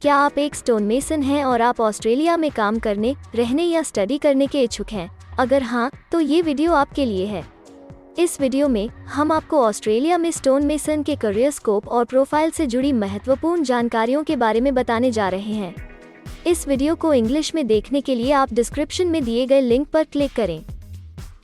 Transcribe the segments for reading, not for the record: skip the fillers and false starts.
क्या आप एक स्टोन मेसन हैं और आप ऑस्ट्रेलिया में काम करने, रहने या स्टडी करने के इच्छुक हैं? अगर हाँ, तो ये वीडियो आपके लिए है। इस वीडियो में हम आपको ऑस्ट्रेलिया में स्टोन मेसन के करियर स्कोप और प्रोफाइल से जुड़ी महत्वपूर्ण जानकारियों के बारे में बताने जा रहे हैं। इस वीडियो को इंग्लिश में देखने के लिए आप डिस्क्रिप्शन में दिए गए लिंक पर क्लिक करें।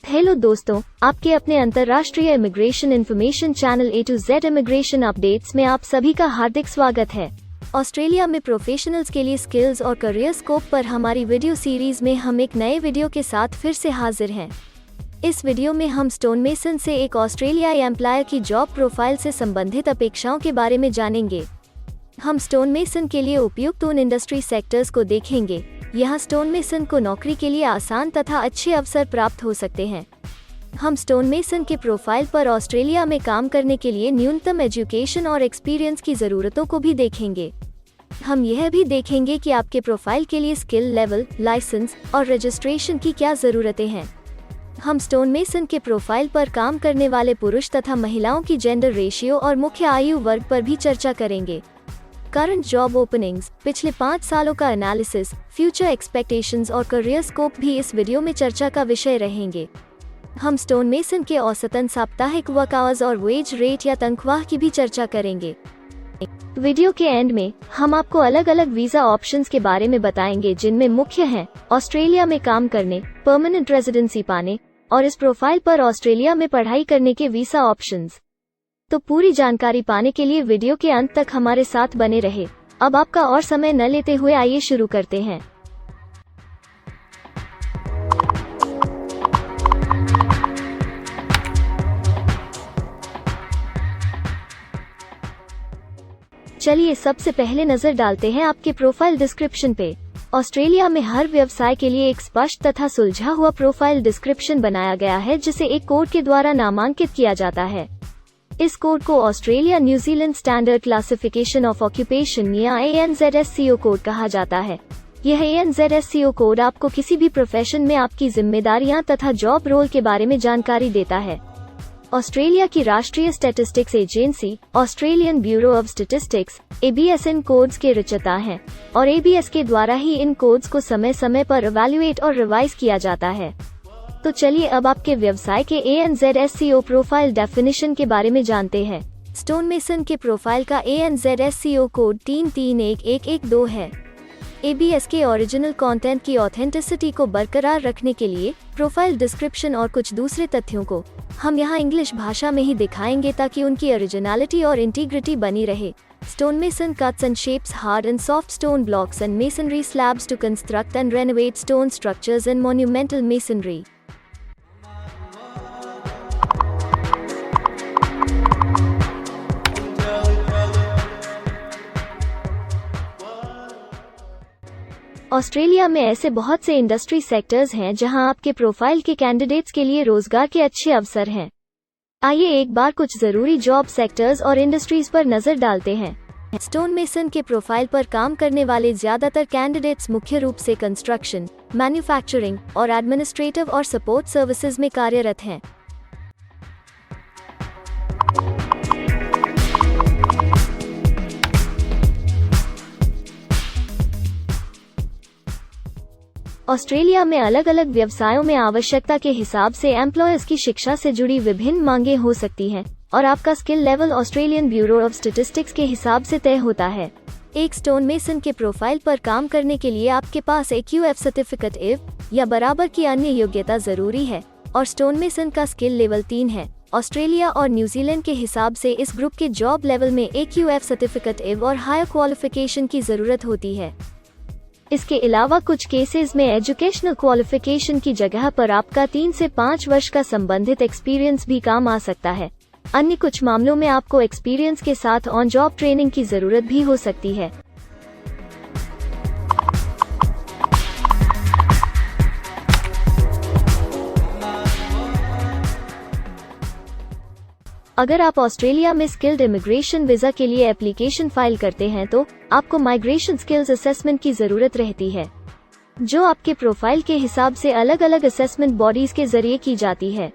हेलो दोस्तों, आपके अपने अंतर्राष्ट्रीय immigration information channel A to Z immigration updates में आप सभी का हार्दिक स्वागत है। ऑस्ट्रेलिया में प्रोफेशनल्स के लिए स्किल्स और करियर स्कोप पर हमारी वीडियो सीरीज में हम एक नए वीडियो के साथ फिर से हाजिर हैं। इस वीडियो में हम स्टोन मेसन से एक ऑस्ट्रेलियाई एम्प्लॉयर की जॉब प्रोफाइल से संबंधित अपेक्षाओं के बारे में जानेंगे। हम स्टोन मेसन के लिए उपयुक्त उन इंडस्ट्री सेक्टर्स को देखेंगे। यहाँ स्टोन मेसन को नौकरी के लिए आसान तथा अच्छे अवसर प्राप्त हो सकते हैं। हम स्टोन मेसन के प्रोफाइल पर ऑस्ट्रेलिया में काम करने के लिए न्यूनतम एजुकेशन और एक्सपीरियंस की ज़रूरतों को भी देखेंगे। हम यह भी देखेंगे कि आपके प्रोफाइल के लिए स्किल लेवल, लाइसेंस और रजिस्ट्रेशन की क्या ज़रूरतें हैं। हम स्टोन मेसन के प्रोफाइल पर काम करने वाले पुरुष तथा महिलाओं की जेंडर रेशियो और मुख्य आयु वर्ग पर भी चर्चा करेंगे। करंट जॉब ओपनिंग्स, पिछले 5 सालों का एनालिसिस, फ्यूचर एक्सपेक्टेशंस और करियर स्कोप भी इस वीडियो में चर्चा का विषय रहेंगे। हम स्टोन मेसन के औसतन साप्ताहिक वर्क आवर्स और वेज रेट या तनख्वाह की भी चर्चा करेंगे। वीडियो के एंड में हम आपको अलग अलग वीजा ऑप्शंस के बारे में बताएंगे, जिनमें मुख्य हैं ऑस्ट्रेलिया में काम करने, परमानेंट रेजिडेंसी पाने और इस प्रोफाइल पर ऑस्ट्रेलिया में पढ़ाई करने के वीजा ऑप्शंस। तो पूरी जानकारी पाने के लिए वीडियो के अंत तक हमारे साथ बने रहे। अब आपका और समय न लेते हुए आइए शुरू करते हैं। चलिए सबसे पहले नजर डालते हैं आपके प्रोफाइल डिस्क्रिप्शन पे। ऑस्ट्रेलिया में हर व्यवसाय के लिए एक स्पष्ट तथा सुलझा हुआ प्रोफाइल डिस्क्रिप्शन बनाया गया है, जिसे एक कोड के द्वारा नामांकित किया जाता है। इस कोड को Australia New Zealand standard classification of occupation या ANZSCO कोड कहा जाता है। यह ANZSCO कोड आपको किसी भी प्रोफेशन में आपकी जिम्मेदारियां तथा जॉब रोल के बारे में जानकारी देता है। ऑस्ट्रेलिया की राष्ट्रीय statistics agency, Australian bureau of statistics, ABS in codes के रचयिता हैं और ABS के द्वारा ही इन कोड्स को समय समय पर इवैल्यूएट और रिवाइज किया जाता है। तो चलिए अब आपके व्यवसाय के ANZSCO प्रोफाइल डेफिनेशन के बारे में जानते हैं। स्टोन मेसन के प्रोफाइल का ANZSCO कोड 331112 है। ABS के ओरिजिनल कंटेंट की ऑथेंटिसिटी को बरकरार रखने के लिए प्रोफाइल डिस्क्रिप्शन और कुछ दूसरे तथ्यों को हम यहाँ इंग्लिश भाषा में ही दिखाएंगे, ताकि उनकी ओरिजिनलिटी और इंटीग्रिटी बनी रहे। Stone mason cuts and shapes hard and soft stone blocks and masonry slabs to construct and renovate stone structures and monumental masonry. Australia में ऐसे बहुत से इंडस्ट्री सेक्टर्स हैं जहां आपके प्रोफाइल के कैंडिडेट्स के लिए रोजगार के अच्छे अवसर हैं। आइए एक बार कुछ जरूरी जॉब सेक्टर्स और इंडस्ट्रीज पर नजर डालते हैं। स्टोन मेसन के प्रोफाइल पर काम करने वाले ज्यादातर कैंडिडेट्स मुख्य रूप से कंस्ट्रक्शन, मैन्युफैक्चरिंग और एडमिनिस्ट्रेटिव और सपोर्ट सर्विसेज में कार्यरत हैं। ऑस्ट्रेलिया में अलग अलग व्यवसायों में आवश्यकता के हिसाब से एम्प्लॉयर्स की शिक्षा से जुड़ी विभिन्न मांगें हो सकती हैं और आपका skill level Australian bureau of statistics के हिसाब से तय होता है। एक स्टोन मेसन के प्रोफाइल पर काम करने के लिए आपके पास AQF सर्टिफिकेट या बराबर की अन्य योग्यता जरूरी है और स्टोन मेसन का स्किल लेवल 3 है। ऑस्ट्रेलिया और न्यूजीलैंड के हिसाब से इस ग्रुप के जॉब लेवल में AQF सर्टिफिकेट और हायर क्वालिफिकेशन की जरूरत होती है। इसके अलावा कुछ केसेस में एजुकेशनल क्वालिफिकेशन की जगह पर आपका 3 से 5 वर्ष का संबंधित एक्सपीरियंस भी काम आ सकता है। अन्य कुछ मामलों में आपको एक्सपीरियंस के साथ ऑन जॉब ट्रेनिंग की जरूरत भी हो सकती है। अगर आप ऑस्ट्रेलिया में स्किल्ड इमिग्रेशन वीजा के लिए एप्लीकेशन फाइल करते हैं तो आपको माइग्रेशन स्किल्स असेसमेंट की जरूरत रहती है, जो आपके प्रोफाइल के हिसाब से अलग अलग असेसमेंट बॉडीज के जरिए की जाती है।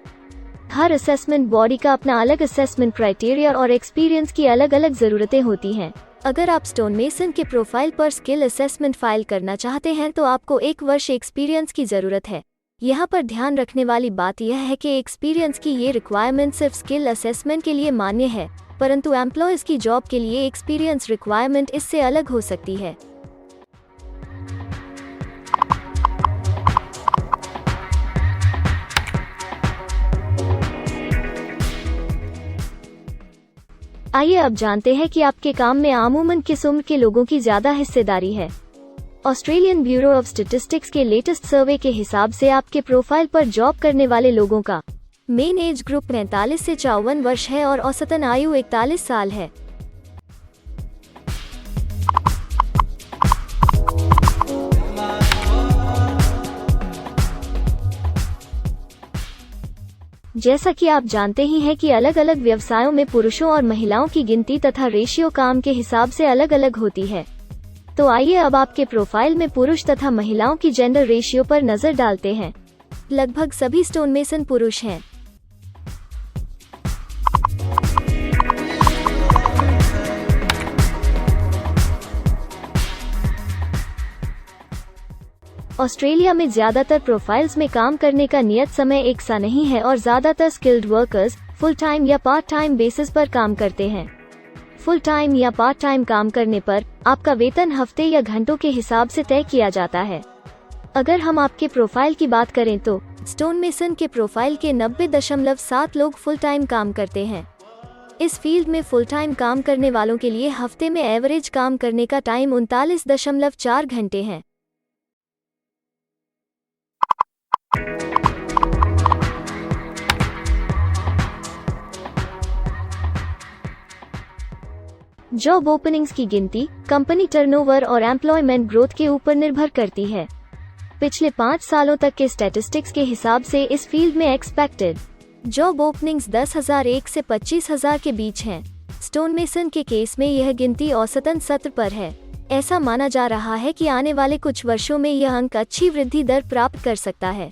हर असेसमेंट बॉडी का अपना अलग असेसमेंट क्राइटेरिया और एक्सपीरियंस की अलग अलग जरूरतें होती हैं। अगर आप स्टोन मेसन के प्रोफाइल पर स्किल असेसमेंट फाइल करना चाहते हैं तो आपको 1 वर्ष एक्सपीरियंस की ज़रूरत है। यहाँ पर ध्यान रखने वाली बात यह है कि एक्सपीरियंस की ये रिक्वायरमेंट सिर्फ स्किल असेसमेंट के लिए मान्य है, परंतु एम्प्लॉयज़ की जॉब के लिए एक्सपीरियंस रिक्वायरमेंट इससे अलग हो सकती है। आइए अब जानते हैं कि आपके काम में आमूमन किस उम्र के लोगों की ज्यादा हिस्सेदारी है। ऑस्ट्रेलियन ब्यूरो ऑफ स्टैटिस्टिक्स के लेटेस्ट सर्वे के हिसाब से आपके प्रोफाइल पर जॉब करने वाले लोगों का मेन एज ग्रुप 45 से 54 वर्ष है और औसतन आयु 41 साल है। जैसा कि आप जानते ही हैं कि अलग अलग व्यवसायों में पुरुषों और महिलाओं की गिनती तथा रेशियो काम के हिसाब से अलग अलग होती है। तो आइए अब आपके प्रोफाइल में पुरुष तथा महिलाओं की जेंडर रेशियो पर नजर डालते हैं। लगभग सभी स्टोन मेसन पुरुष हैं। ऑस्ट्रेलिया में ज्यादातर प्रोफाइल्स में काम करने का नियत समय एक सा नहीं है और ज्यादातर स्किल्ड वर्कर्स फुल टाइम या पार्ट टाइम बेसिस पर काम करते हैं। फुल टाइम या पार्ट टाइम काम करने पर आपका वेतन हफ्ते या घंटों के हिसाब से तय किया जाता है। अगर हम आपके प्रोफाइल की बात करें तो स्टोन मेसन के प्रोफाइल के 90.7 लोग फुल टाइम काम करते हैं। इस फील्ड में फुल टाइम काम करने वालों के लिए हफ्ते में एवरेज काम करने का टाइम 39.4 घंटे है। जॉब ओपनिंग्स की गिनती कंपनी टर्नओवर और एम्प्लॉयमेंट ग्रोथ के ऊपर निर्भर करती है। पिछले 5 सालों तक के स्टैटिस्टिक्स के हिसाब से इस फील्ड में एक्सपेक्टेड जॉब ओपनिंग्स 10,001 से 25,000 के बीच हैं। स्टोन मेसन के केस में यह गिनती औसतन 70 पर है। ऐसा माना जा रहा है कि आने वाले कुछ वर्षों में यह अंक अच्छी वृद्धि दर प्राप्त कर सकता है।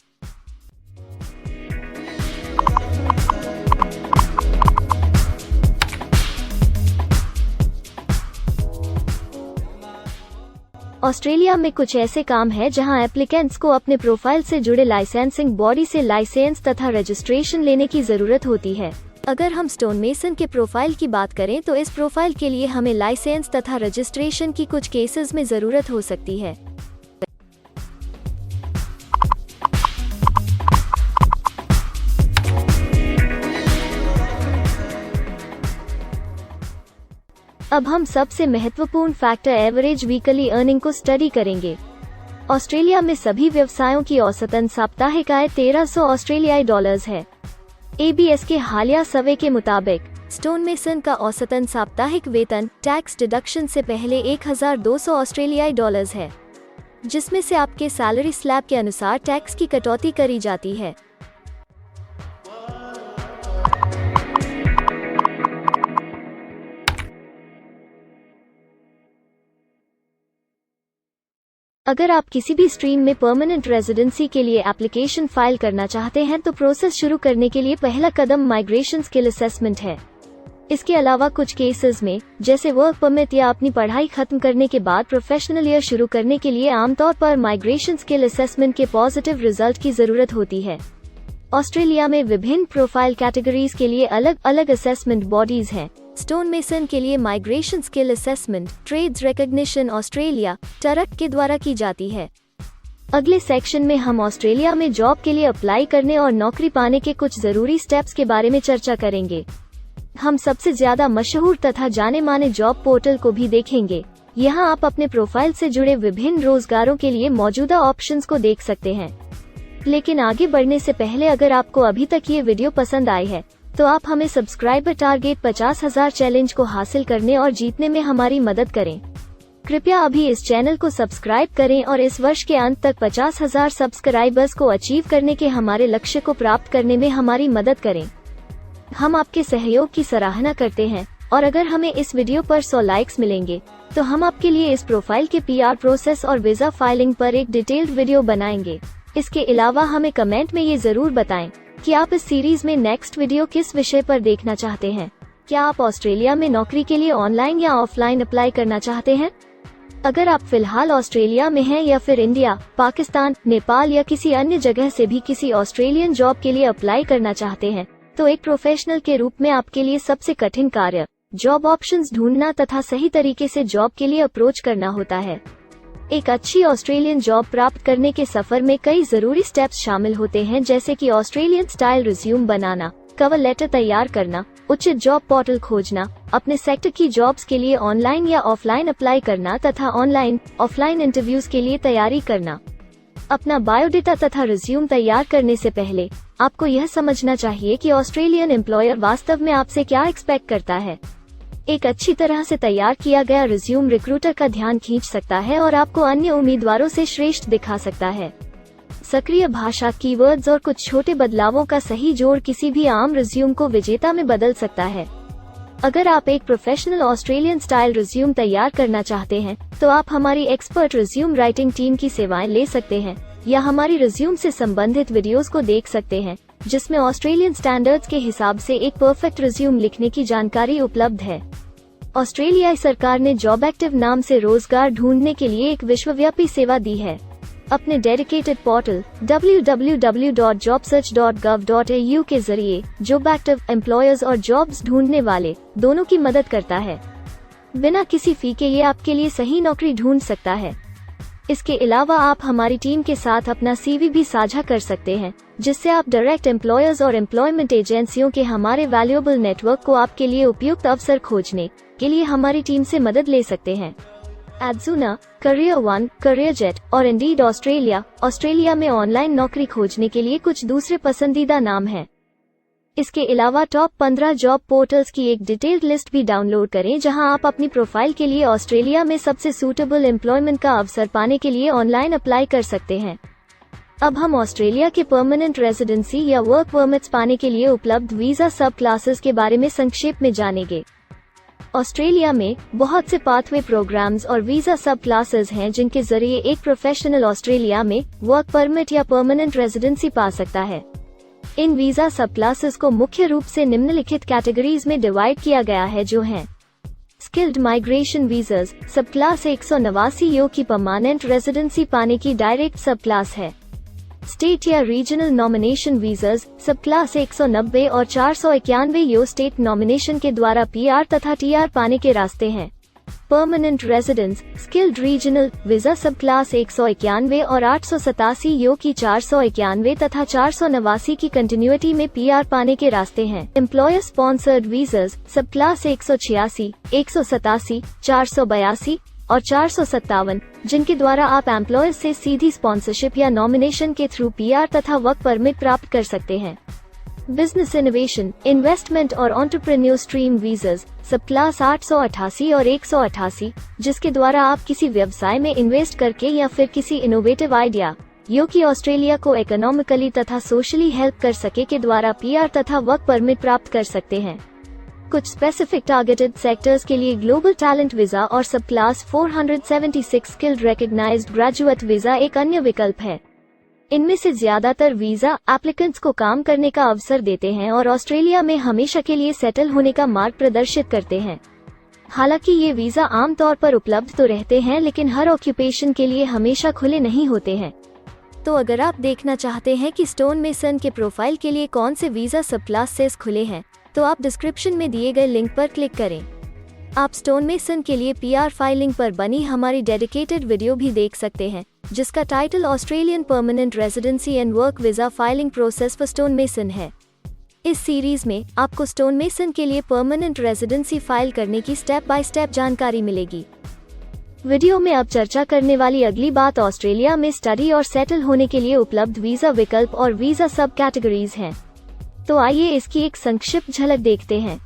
ऑस्ट्रेलिया में कुछ ऐसे काम हैं जहां एप्लीकेंट्स को अपने प्रोफाइल से जुड़े लाइसेंसिंग बॉडी से लाइसेंस तथा रजिस्ट्रेशन लेने की जरूरत होती है। अगर हम स्टोन मेसन के प्रोफाइल की बात करें तो इस प्रोफाइल के लिए हमें लाइसेंस तथा रजिस्ट्रेशन की कुछ केसेस में जरूरत हो सकती है। अब हम सबसे महत्वपूर्ण फैक्टर एवरेज वीकली अर्निंग को स्टडी करेंगे। ऑस्ट्रेलिया में सभी व्यवसायों की औसतन साप्ताहिक आय 1300 ऑस्ट्रेलियाई डॉलर्स है। ABS के हालिया सर्वे के मुताबिक स्टोन मेसन का औसतन साप्ताहिक वेतन टैक्स डिडक्शन से पहले 1200 ऑस्ट्रेलियाई डॉलर्स है, जिसमें से आपके सैलरी स्लैब के अनुसार टैक्स की कटौती करी जाती है। अगर आप किसी भी स्ट्रीम में परमानेंट रेजिडेंसी के लिए एप्लीकेशन फाइल करना चाहते हैं तो प्रोसेस शुरू करने के लिए पहला कदम माइग्रेशन स्किल असेसमेंट है। इसके अलावा कुछ केसेस में जैसे वर्क परमिट या अपनी पढ़ाई खत्म करने के बाद प्रोफेशनल ईयर शुरू करने के लिए आमतौर पर माइग्रेशन स्किल असेसमेंट के पॉजिटिव रिजल्ट की जरूरत होती है। ऑस्ट्रेलिया में विभिन्न प्रोफाइल कैटेगरीज के लिए अलग अलग असेसमेंट बॉडीज हैं। स्टोन मेसन के लिए migration skill assessment trades recognition Australia टरक के द्वारा की जाती है। अगले सेक्शन में हम ऑस्ट्रेलिया में जॉब के लिए अप्लाई करने और नौकरी पाने के कुछ जरूरी स्टेप्स के बारे में चर्चा करेंगे। हम सबसे ज्यादा मशहूर तथा जाने माने जॉब पोर्टल को भी देखेंगे। यहाँ आप अपने प्रोफाइल से जुड़े विभिन्न रोजगारों के लिए मौजूदा ऑप्शंस को देख सकते हैं। लेकिन आगे बढ़ने से पहले अगर आपको अभी तक ये वीडियो पसंद आई है तो आप हमें सब्सक्राइबर टारगेट 50,000 चैलेंज को हासिल करने और जीतने में हमारी मदद करें। कृपया अभी इस चैनल को सब्सक्राइब करें और इस वर्ष के अंत तक 50,000 सब्सक्राइबर्स को अचीव करने के हमारे लक्ष्य को प्राप्त करने में हमारी मदद करें। हम आपके सहयोग की सराहना करते हैं और अगर हमें इस वीडियो पर 100 लाइक्स मिलेंगे तो हम आपके लिए इस प्रोफाइल के PR प्रोसेस और वीजा फाइलिंग पर एक डिटेल्ड वीडियो बनाएंगे। इसके अलावा हमें कमेंट में ये जरूर बताएं कि आप इस सीरीज में नेक्स्ट वीडियो किस विषय पर देखना चाहते हैं। क्या आप ऑस्ट्रेलिया में नौकरी के लिए ऑनलाइन या ऑफलाइन अप्लाई करना चाहते हैं? अगर आप फिलहाल ऑस्ट्रेलिया में हैं या फिर इंडिया, पाकिस्तान, नेपाल या किसी अन्य जगह से भी किसी ऑस्ट्रेलियन जॉब के लिए अप्लाई करना चाहते हैं, तो एक प्रोफेशनल के रूप में आपके लिए सबसे कठिन कार्य जॉब ऑप्शंस ढूंढना तथा सही तरीके से जॉब के लिए अप्रोच करना होता है। एक अच्छी ऑस्ट्रेलियन जॉब प्राप्त करने के सफर में कई जरूरी स्टेप्स शामिल होते हैं, जैसे कि ऑस्ट्रेलियन स्टाइल रिज्यूम बनाना, कवर लेटर तैयार करना, उचित जॉब पोर्टल खोजना, अपने सेक्टर की जॉब्स के लिए ऑनलाइन या ऑफलाइन अप्लाई करना तथा ऑनलाइन ऑफलाइन इंटरव्यूज के लिए तैयारी करना। अपना बायोडेटा तथा रिज्यूम तैयार करने से पहले आपको यह समझना चाहिए कि ऑस्ट्रेलियन एम्प्लॉयर वास्तव में आपसे क्या एक्सपेक्ट करता है। एक अच्छी तरह से तैयार किया गया रिज्यूम रिक्रूटर का ध्यान खींच सकता है और आपको अन्य उम्मीदवारों से श्रेष्ठ दिखा सकता है। सक्रिय भाषा, कीवर्ड्स और कुछ छोटे बदलावों का सही जोड़ किसी भी आम रिज्यूम को विजेता में बदल सकता है। अगर आप एक प्रोफेशनल ऑस्ट्रेलियन स्टाइल रिज्यूम तैयार करना चाहते हैं, तो आप हमारी एक्सपर्ट रिज्यूम राइटिंग टीम की सेवाएं ले सकते हैं या हमारी रिज्यूम से संबंधित वीडियोस को देख सकते हैं, जिसमें ऑस्ट्रेलियन स्टैंडर्ड्स के हिसाब से एक परफेक्ट रिज्यूम लिखने की जानकारी उपलब्ध है। ऑस्ट्रेलियाई सरकार ने जॉब एक्टिव नाम से रोजगार ढूंढने के लिए एक विश्वव्यापी सेवा दी है। अपने डेडिकेटेड पोर्टल www.jobsearch.gov.au के जरिए जॉब एक्टिव एम्प्लॉयर्स और जॉब्स ढूंढने वाले दोनों की मदद करता है। बिना किसी फी के ये आपके लिए सही नौकरी ढूंढ सकता है। इसके अलावा आप हमारी टीम के साथ अपना सीवी भी साझा कर सकते हैं, जिससे आप डायरेक्ट एम्प्लॉयर्स और एम्प्लॉयमेंट एजेंसियों के हमारे वैल्यूएबल नेटवर्क को आपके लिए उपयुक्त अवसर खोजने के लिए हमारी टीम से मदद ले सकते हैं। एडजुना, करियर वन, करियर जेट और इंडीड ऑस्ट्रेलिया में ऑनलाइन नौकरी खोजने के लिए कुछ दूसरे पसंदीदा नाम हैं। इसके अलावा टॉप 15 जॉब पोर्टल्स की एक डिटेल्ड लिस्ट भी डाउनलोड करें, जहां आप अपनी प्रोफाइल के लिए ऑस्ट्रेलिया में सबसे सूटेबल एम्प्लॉयमेंट का अवसर पाने के लिए ऑनलाइन अप्लाई कर सकते हैं। अब हम ऑस्ट्रेलिया के परमानेंट रेजिडेंसी या वर्क परमिट्स पाने के लिए उपलब्ध वीजा सब क्लासेस के बारे में संक्षेप में जानेंगे। ऑस्ट्रेलिया में बहुत से पाथवे प्रोग्राम्स और वीजा सब क्लासेस हैं, जिनके जरिए एक प्रोफेशनल ऑस्ट्रेलिया में वर्क परमिट या परमानेंट रेजिडेंसी पा सकता है। इन वीजा सब क्लासेस को मुख्य रूप से निम्नलिखित कैटेगरीज में डिवाइड किया गया है, जो हैं स्किल्ड माइग्रेशन वीजास सब क्लास 189 यो की परमानेंट रेजिडेंसी पाने की डायरेक्ट सब क्लास है। स्टेट या रीजनल नॉमिनेशन वीजास सब क्लास 190 और 491 यो स्टेट नॉमिनेशन के द्वारा पीआर तथा टीआर पाने के रास्ते हैं। Permanent residence skilled regional visa सब क्लास 191 और 887 यो की 491 तथा 489 की कंटिन्यूटी में पीआर पाने के रास्ते हैं। एम्प्लॉयर स्पॉन्सर्ड वीजास सब क्लास 186, 187, 482 और 457, जिनके द्वारा आप एम्प्लॉयर से सीधी स्पॉन्सरशिप या नॉमिनेशन के थ्रू पीआर तथा वर्क परमिट प्राप्त कर सकते हैं। बिजनेस इनोवेशन, इन्वेस्टमेंट और एंटरप्रेन्योर स्ट्रीम वीजास सब क्लास 888 और 188, जिसके द्वारा आप किसी व्यवसाय में इन्वेस्ट करके या फिर किसी इनोवेटिव आइडिया यो कि ऑस्ट्रेलिया को इकोनॉमिकली तथा सोशली हेल्प कर सके के द्वारा पीआर तथा वर्क परमिट प्राप्त कर सकते हैं। कुछ स्पेसिफिक टारगेटेड सेक्टर्स के लिए ग्लोबल टैलेंट वीजा और subclass 476 skilled recognised graduate visa एक अन्य विकल्प है। इनमें से ज्यादातर वीजा एप्लीकेंट्स को काम करने का अवसर देते हैं और ऑस्ट्रेलिया में हमेशा के लिए सेटल होने का मार्ग प्रदर्शित करते हैं। हालांकि ये वीजा आमतौर पर उपलब्ध तो रहते हैं, लेकिन हर ऑक्यूपेशन के लिए हमेशा खुले नहीं होते हैं। तो अगर आप देखना चाहते हैं कि स्टोन मेसन के प्रोफाइल के लिए कौन से वीजा सब क्लासेस खुले हैं, तो आप डिस्क्रिप्शन में दिए गए लिंक पर क्लिक करें। आप स्टोन मेसन के लिए पीआर फाइलिंग पर बनी हमारी डेडिकेटेड वीडियो भी देख सकते हैं, जिसका title Australian permanent residency and work visa filing process for stone mason है। इस सीरीज में आपको स्टोन मेसन के लिए परमानेंट रेजिडेंसी फाइल करने की स्टेप बाय स्टेप जानकारी मिलेगी। वीडियो में अब चर्चा करने वाली अगली बात ऑस्ट्रेलिया में स्टडी और सेटल होने के लिए उपलब्ध वीजा विकल्प और वीजा सब कैटेगरीज हैं। तो आइए इसकी एक संक्षिप्त झलक देखते हैं।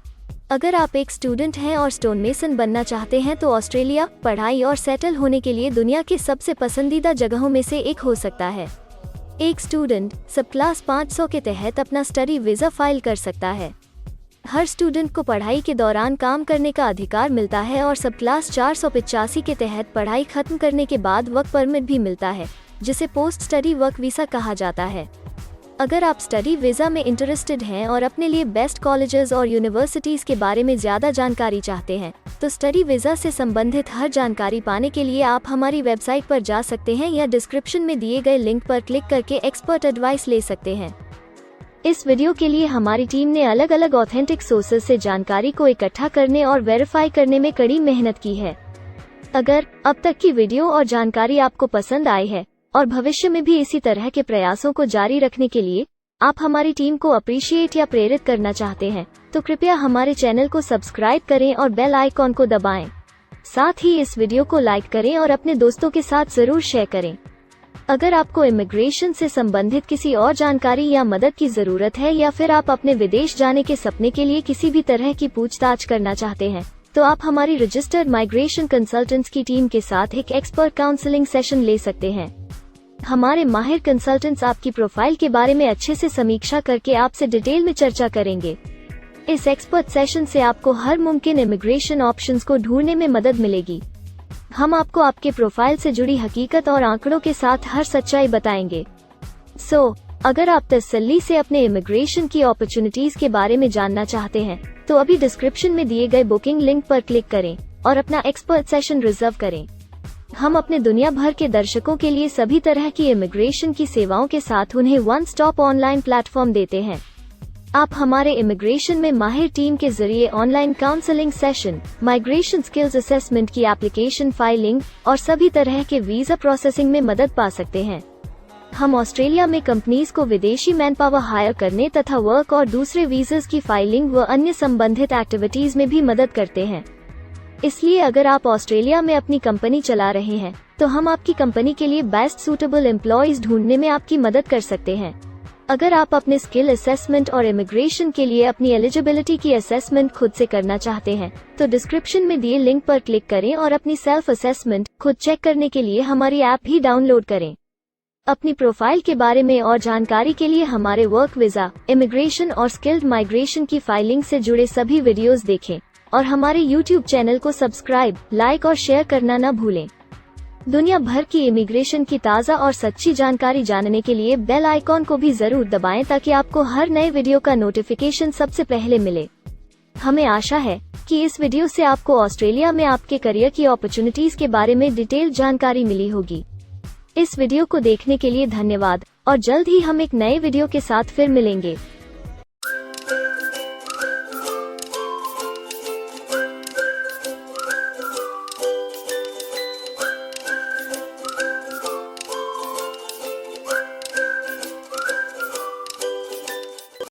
अगर आप एक स्टूडेंट हैं और स्टोन मेसन बनना चाहते हैं, तो ऑस्ट्रेलिया पढ़ाई और सेटल होने के लिए दुनिया के सबसे पसंदीदा जगहों में से एक हो सकता है। एक स्टूडेंट सब क्लास 500 के तहत अपना स्टडी वीजा फाइल कर सकता है। हर स्टूडेंट को पढ़ाई के दौरान काम करने का अधिकार मिलता है और सब क्लास 485 के तहत पढ़ाई खत्म करने के बाद वर्क परमिट भी मिलता है, जिसे पोस्ट स्टडी वर्क वीजा कहा जाता है। अगर आप स्टडी वीज़ा में इंटरेस्टेड हैं और अपने लिए बेस्ट कॉलेजेस और यूनिवर्सिटीज़ के बारे में ज़्यादा जानकारी चाहते हैं, तो स्टडी वीज़ा से संबंधित हर जानकारी पाने के लिए आप हमारी वेबसाइट पर जा सकते हैं या डिस्क्रिप्शन में दिए गए लिंक पर क्लिक करके एक्सपर्ट एडवाइस ले सकते हैं। इस वीडियो के लिए हमारी टीम ने अलग अलग ऑथेंटिक सोर्सेज से जानकारी को इकट्ठा करने और वेरीफाई करने में कड़ी मेहनत की है। अगर अब तक की वीडियो और जानकारी आपको पसंद आई है और भविष्य में भी इसी तरह के प्रयासों को जारी रखने के लिए आप हमारी टीम को अप्रिशिएट या प्रेरित करना चाहते हैं, तो कृपया हमारे चैनल को सब्सक्राइब करें और बेल आइकॉन को दबाएं। साथ ही इस वीडियो को लाइक करें और अपने दोस्तों के साथ जरूर शेयर करें। अगर आपको इमिग्रेशन से संबंधित किसी और जानकारी या मदद की जरूरत है या फिर आप अपने विदेश जाने के सपने के लिए किसी भी तरह की पूछताछ करना चाहते हैं, तो आप हमारी रजिस्टर्ड माइग्रेशन कंसल्टेंट्स की टीम के साथ एक एक्सपर्ट काउंसलिंग सेशन ले सकते हैं। हमारे माहिर कंसल्टेंट्स आपकी प्रोफाइल के बारे में अच्छे से समीक्षा करके आपसे डिटेल में चर्चा करेंगे। इस एक्सपर्ट सेशन से आपको हर मुमकिन इमिग्रेशन ऑप्शंस को ढूंढने में मदद मिलेगी। हम आपको आपके प्रोफाइल से जुड़ी हकीकत और आंकड़ों के साथ हर सच्चाई बताएंगे। अगर आप तसल्ली से अपने इमिग्रेशन की अपॉर्चुनिटीज के बारे में जानना चाहते हैं, तो अभी डिस्क्रिप्शन में दिए गए बुकिंग लिंक पर क्लिक करें और अपना एक्सपर्ट सेशन रिजर्व करें। हम अपने दुनिया भर के दर्शकों के लिए सभी तरह की इमिग्रेशन की सेवाओं के साथ उन्हें वन स्टॉप ऑनलाइन प्लेटफॉर्म देते हैं। आप हमारे इमिग्रेशन में माहिर टीम के जरिए online counselling session, migration skills assessment की एप्लीकेशन फाइलिंग और सभी तरह के वीजा प्रोसेसिंग में मदद पा सकते हैं। हम ऑस्ट्रेलिया में कंपनीज को विदेशी मैन पावर हायर करने तथा वर्क और दूसरे वीजास की फाइलिंग व अन्य संबंधित एक्टिविटीज में भी मदद करते हैं। इसलिए अगर आप ऑस्ट्रेलिया में अपनी कंपनी चला रहे हैं, तो हम आपकी कंपनी के लिए बेस्ट सूटेबल एम्प्लॉयज ढूंढने में आपकी मदद कर सकते हैं। अगर आप अपने स्किल असेसमेंट और इमिग्रेशन के लिए अपनी एलिजिबिलिटी की असेसमेंट खुद से करना चाहते हैं, तो डिस्क्रिप्शन में दिए लिंक पर क्लिक करें और अपनी सेल्फ असेसमेंट खुद चेक करने के लिए हमारी ऐप भी डाउनलोड करें। अपनी प्रोफाइल के बारे में और जानकारी के लिए हमारे वर्क वीजा, इमिग्रेशन और स्किल्ड माइग्रेशन की फाइलिंग से जुड़े सभी वीडियोस देखें और हमारे YouTube चैनल को सब्सक्राइब, लाइक और शेयर करना न भूलें। दुनिया भर की इमिग्रेशन की ताज़ा और सच्ची जानकारी जानने के लिए बेल आइकॉन को भी जरूर दबाएं ताकि आपको हर नए वीडियो का नोटिफिकेशन सबसे पहले मिले। हमें आशा है कि इस वीडियो से आपको ऑस्ट्रेलिया में आपके करियर की अपॉर्चुनिटीज के बारे में डिटेल जानकारी मिली होगी। इस वीडियो को देखने के लिए धन्यवाद और जल्द ही हम एक नए वीडियो के साथ फिर मिलेंगे।